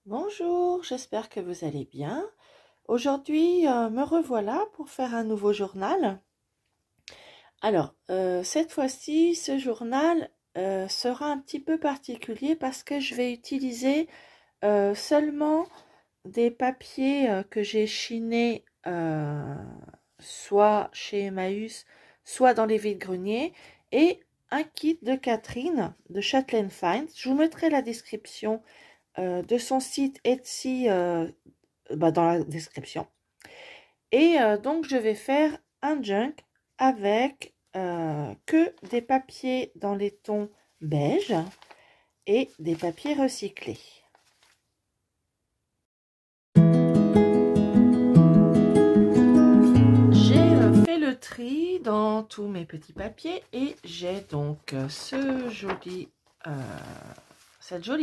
Bonjour, j'espère que vous allez bien. Aujourd'hui, me revoilà pour faire un nouveau journal. Alors, cette fois-ci, ce journal sera un petit peu particulier parce que je vais utiliser seulement des papiers que j'ai chinés soit chez Emmaüs, soit dans les vides-greniers, et un kit de Catherine de Chatelaine Finds. Je vous mettrai la description de son site Etsy dans la description. Et donc, je vais faire un junk avec que des papiers dans les tons beige et des papiers recyclés. J'ai fait le tri dans tous mes petits papiers et j'ai donc cette jolie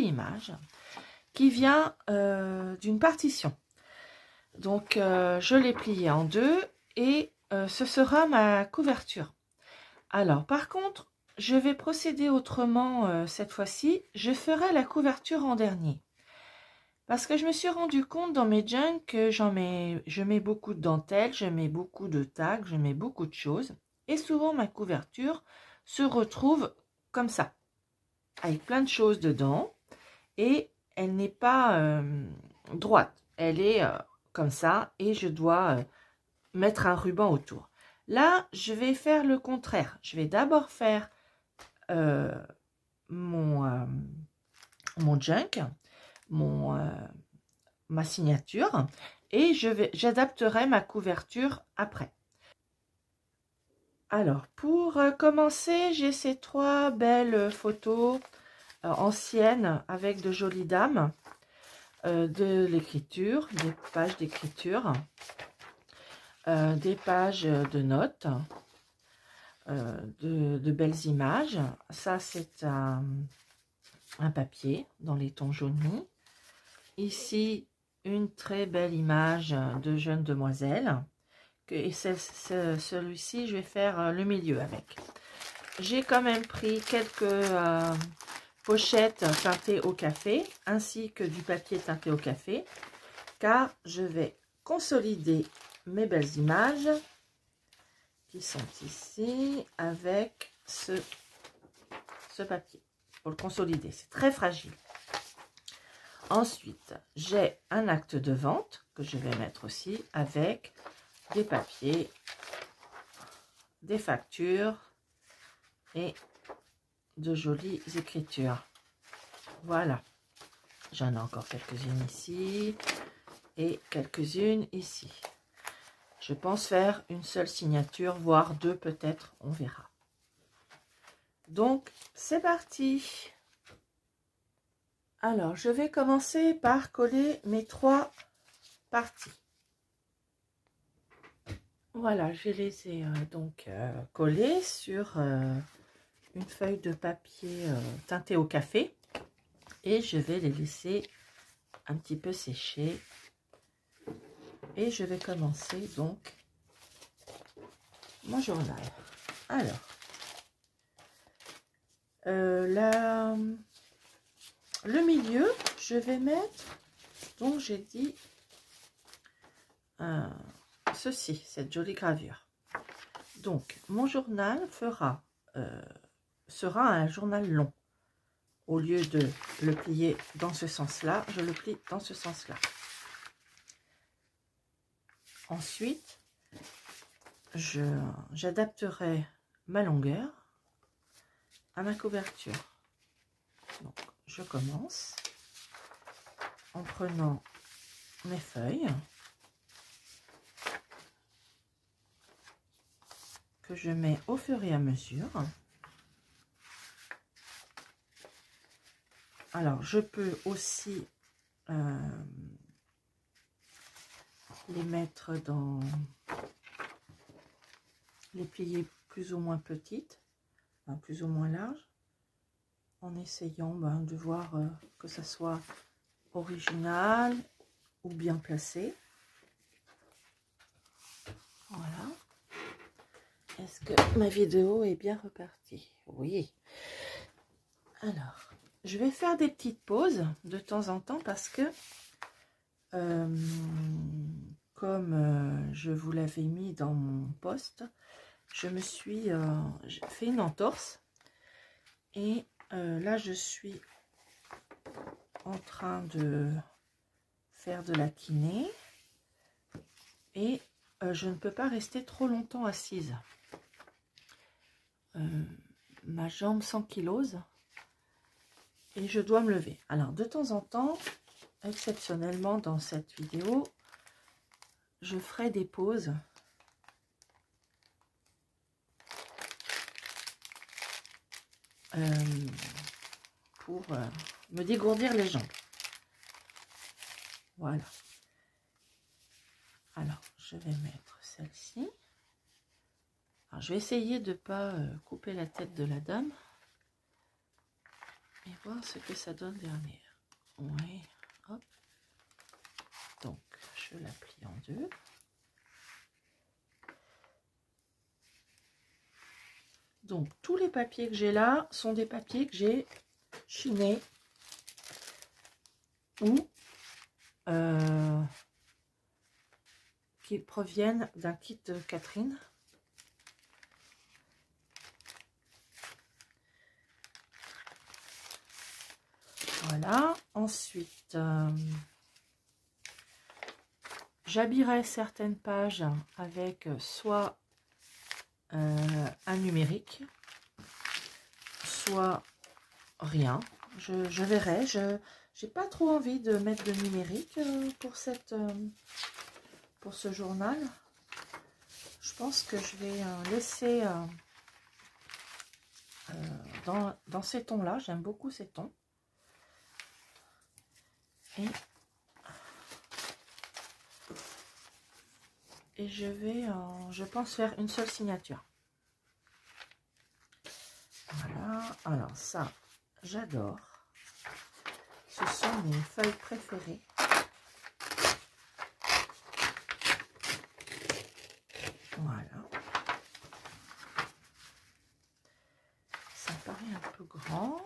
image qui vient d'une partition. Donc, je l'ai plié en deux et ce sera ma couverture. Alors, par contre, je vais procéder autrement cette fois-ci. Je ferai la couverture en dernier. Parce que je me suis rendu compte dans mes junks que je mets beaucoup de dentelle, je mets beaucoup de tags, je mets beaucoup de choses. Et souvent, ma couverture se retrouve comme ça, avec plein de choses dedans. Et elle n'est pas droite, elle est comme ça et je dois mettre un ruban autour. Là, je vais faire le contraire. Je vais d'abord faire mon junk, ma signature, et j'adapterai ma couverture après. Alors, pour commencer, j'ai ces trois belles photos anciennes avec de jolies dames. De l'écriture, des pages d'écriture, des pages de notes, de belles images. Ça, c'est un papier dans les tons jaunis. Ici, une très belle image de jeune demoiselle. Et celui-ci, je vais faire le milieu avec. J'ai quand même pris quelques pochettes teintées au café, ainsi que du papier teinté au café, car je vais consolider mes belles images qui sont ici avec ce papier pour le consolider. C'est très fragile. Ensuite, j'ai un acte de vente que je vais mettre aussi avec des papiers, des factures et de jolies écritures. Voilà. J'en ai encore quelques-unes ici et quelques-unes ici. Je pense faire une seule signature, voire deux peut-être, on verra. Donc, c'est parti. Alors, je vais commencer par coller mes trois parties. Voilà, je les ai donc collées sur une feuille de papier teintée au café. Et je vais les laisser un petit peu sécher. Et je vais commencer donc mon journal. Alors, le milieu, je vais mettre, donc j'ai dit, ceci, cette jolie gravure. Donc, mon journal sera un journal long. Au lieu de le plier dans ce sens-là, je le plie dans ce sens-là. Ensuite, j'adapterai ma longueur à ma couverture. Donc, je commence en prenant mes feuilles que je mets au fur et à mesure. Alors, je peux aussi les mettre dans les plier plus ou moins petites, plus ou moins larges, en essayant de voir que ça soit original ou bien placé. Voilà. Est-ce que ma vidéo est bien repartie? Oui. Alors, je vais faire des petites pauses de temps en temps parce que, comme je vous l'avais mis dans mon post, je me suis j'ai fait une entorse. Et là, je suis en train de faire de la kiné. Et je ne peux pas rester trop longtemps assise. Ma jambe s'ankylose. Et je dois me lever. Alors, de temps en temps, exceptionnellement dans cette vidéo, je ferai des pauses. Pour me dégourdir les jambes. Voilà. Alors, je vais mettre celle-ci. Alors, je vais essayer de ne pas couper la tête de la dame. Et voir ce que ça donne derrière. Oui, hop. Donc, je la plie en deux. Donc, tous les papiers que j'ai là sont des papiers que j'ai chinés ou qui proviennent d'un kit de Catherine. Voilà. Ensuite, j'habillerai certaines pages avec soit un numérique, soit rien. Je verrai. Je n'ai pas trop envie de mettre de numérique pour ce journal. Je pense que je vais laisser dans ces tons-là. J'aime beaucoup ces tons. Et je vais, je pense, faire une seule signature. Voilà. Alors ça, j'adore. Ce sont mes feuilles préférées. Voilà. Ça paraît un peu grand.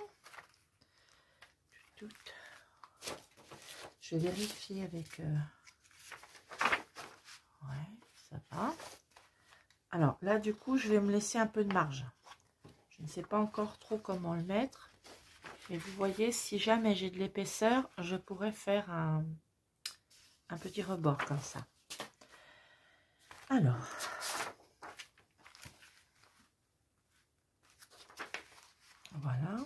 Je vais vérifier avec... ouais, ça va. Alors là, du coup, je vais me laisser un peu de marge. Je ne sais pas encore trop comment le mettre. Mais vous voyez, si jamais j'ai de l'épaisseur, je pourrais faire un petit rebord comme ça. Alors, voilà.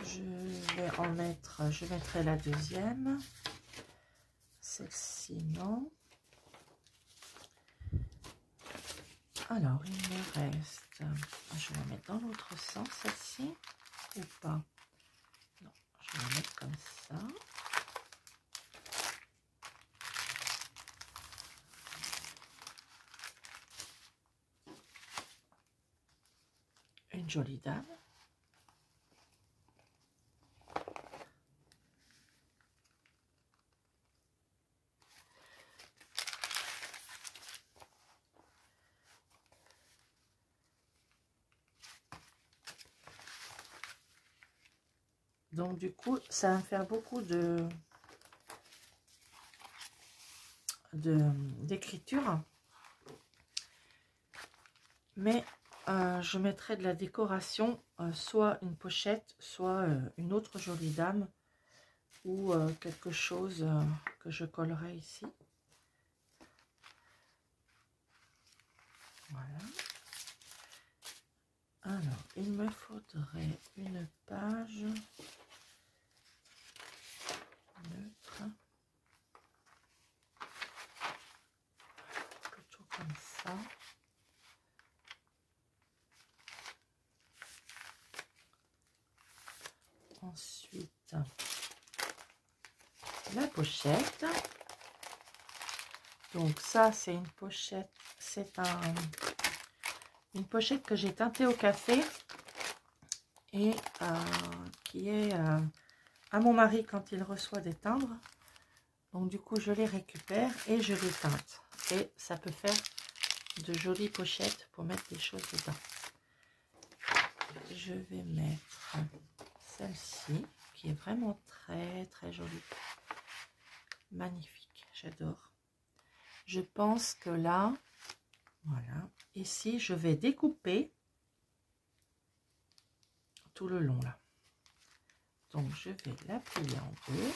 Je vais en mettre, je mettrai la deuxième. Celle-ci, non. Alors, il me reste, je vais la mettre dans l'autre sens, celle-ci, ou pas? Non, je vais la mettre comme ça. Une jolie dame. Donc du coup, ça va me faire beaucoup d'écriture. Mais je mettrai de la décoration, soit une pochette, soit une autre jolie dame, ou quelque chose que je collerai ici. Voilà. Alors, il me faudrait une page neutre, plutôt comme ça. Ensuite, la pochette. Donc ça, c'est une pochette, c'est une pochette que j'ai teintée au café et qui est à mon mari quand il reçoit des timbres. Donc du coup, je les récupère et je les teinte. Et ça peut faire de jolies pochettes pour mettre des choses dedans. Je vais mettre celle-ci qui est vraiment très très jolie. Magnifique, j'adore. Je pense que là, voilà, ici je vais découper tout le long là. Donc je vais la plier en deux.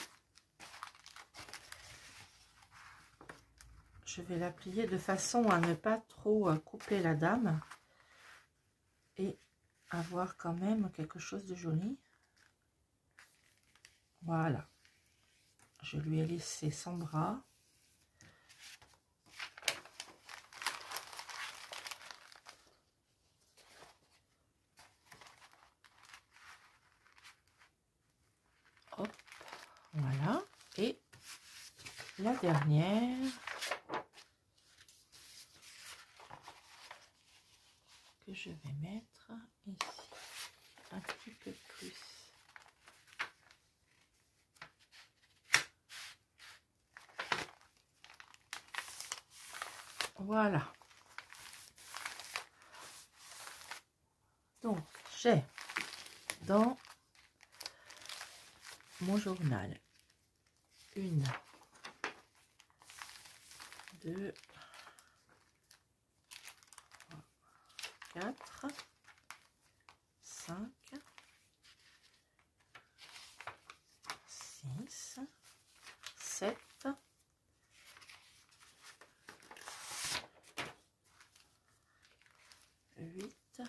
Je vais la plier de façon à ne pas trop couper la dame et avoir quand même quelque chose de joli. Voilà. Je lui ai laissé son bras. Hop, voilà. Et la dernière que je vais mettre ici, un petit peu plus. Voilà. Donc, j'ai dans mon journal 1, 2, 4, 5, 6, 7, 8,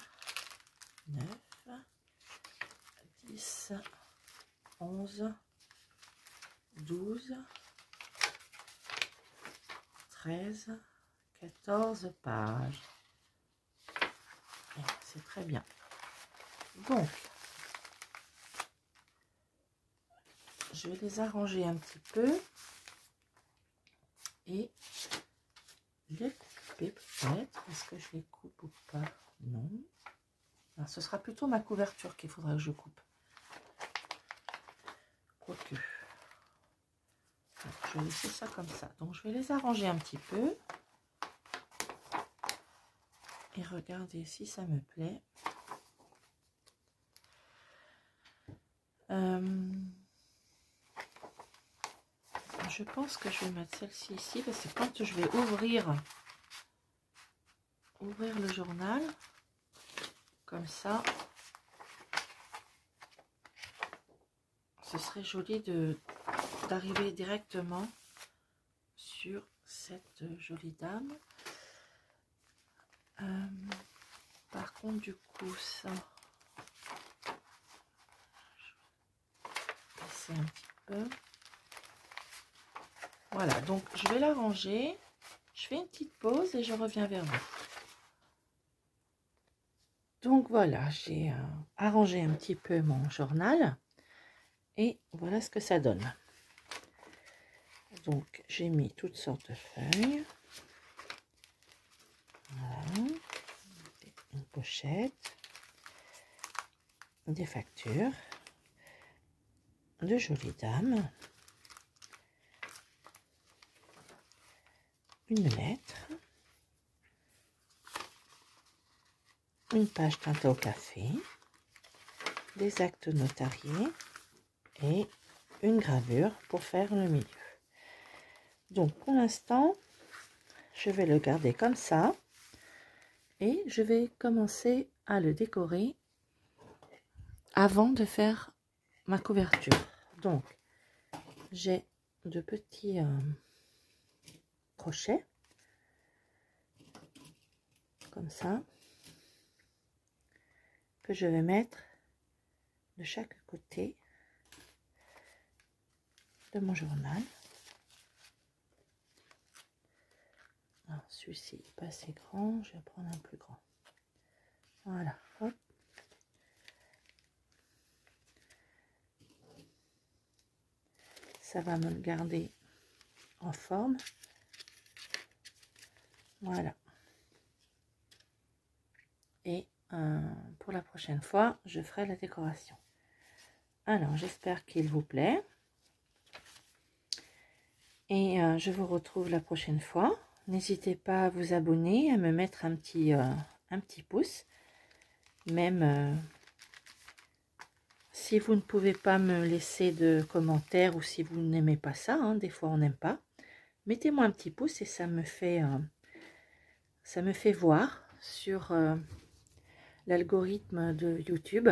9, 10, 11, 12, 13, 14 pages. C'est très bien. Donc, je vais les arranger un petit peu et les couper peut-être. Est-ce que je les coupe ou pas? Non. Alors, ce sera plutôt ma couverture qu'il faudra que je coupe. Quoique. Je vais laisser ça comme ça. Donc, je vais les arranger un petit peu. Et regardez si ça me plaît. Je pense que je vais mettre celle-ci ici parce que quand je vais ouvrir le journal, comme ça, ce serait joli d'arriver directement sur cette jolie dame. Par contre, du coup, ça, je vais passer un petit peu. Voilà, donc je vais la ranger. Je fais une petite pause et je reviens vers vous. Donc voilà, j'ai arrangé un petit peu mon journal et voilà ce que ça donne. Donc j'ai mis toutes sortes de feuilles. Voilà. Une pochette, des factures, de jolies dames, une lettre, une page teintée au café, des actes notariés et une gravure pour faire le milieu. Donc pour l'instant, je vais le garder comme ça et je vais commencer à le décorer avant de faire ma couverture. Donc j'ai de petits crochets comme ça que je vais mettre de chaque côté de mon journal. Celui-ci n'est pas assez grand, je vais prendre un plus grand. Voilà, hop. Ça va me le garder en forme. Voilà. Et pour la prochaine fois, je ferai la décoration. Alors, j'espère qu'il vous plaît. Et je vous retrouve la prochaine fois. n'hésitez pas à vous abonner, à me mettre un petit pouce. Même si vous ne pouvez pas me laisser de commentaires ou si vous n'aimez pas ça, hein, des fois on n'aime pas. Mettez-moi un petit pouce et ça me fait voir sur l'algorithme de YouTube.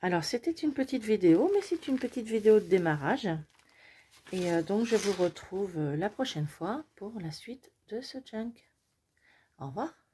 Alors c'était une petite vidéo, mais c'est une petite vidéo de démarrage. Et donc je vous retrouve la prochaine fois pour la suite de ce junk. Au revoir.